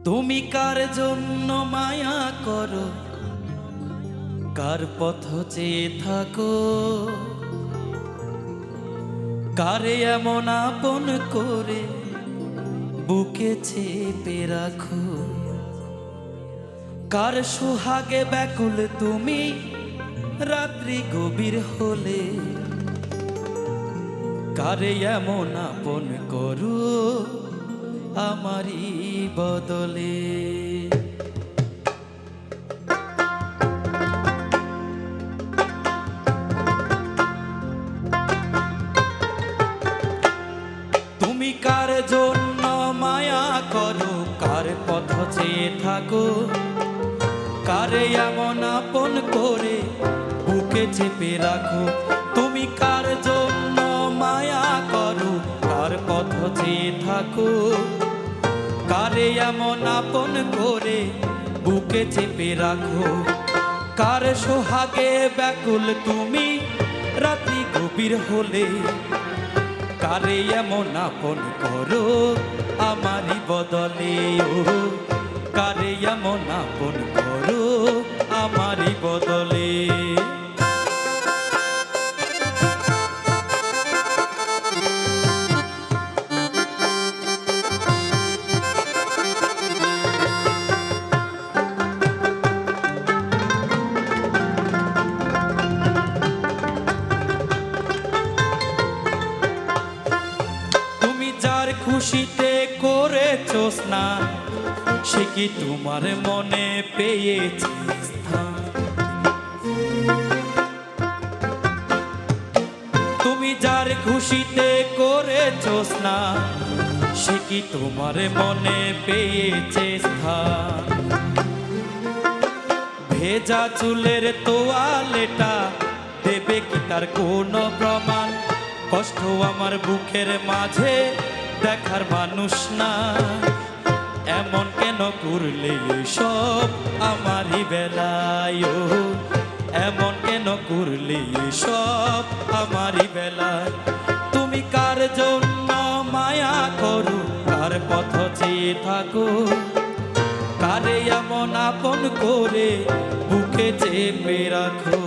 তুমি কার জন্য মায়া করো, কার পথ চেয়ে থাকো, কারে এমন আপন করে বুকে চেপে রাখো, কার সোহাগে ব্যাকুল তুমি রাত্রি গভীর হলে, কারে এমন আপন করো আমারই বদলে। তুমি কার জন্য মায়া করো, কার পথ চেয়ে থাকো, কারে এমন আপন করে বুকে চেপে রাখো। তুমি কার জন্য মায়া করো, কার পথ চেয়ে থাকো, কারে এমন আপন করে বুকে চেপে রাখো, কার সোহাগে ব্যাকুল তুমি রাত্রি গভীর হলে, কারে এমন আপন করো আমারই বদলে। ও কারে এমন আপন করো আমারই বদলে। খুশিতে করেছো স্নান, সে কি তোমার মনে পেয়েছে স্থান? তুমি যার খুশিতে করেছো স্নান, সে কি তোমার মনে পেয়েছে স্থান? ভেজা চুলের তোয়ালেটা দেবে কি তার কোনো প্রমাণ? কষ্ট আমার বুকের মাঝে দেখার মানুষ না, এমন কেন করলে সব আমারই বেলায়? ও এমন কেন করলে সব আমারই বেলায়? তুমি কার জন্য মায়া করো, কার পথ চেয়ে থাকো, কারে এমন আপন করে বুকে চেপে রাখো।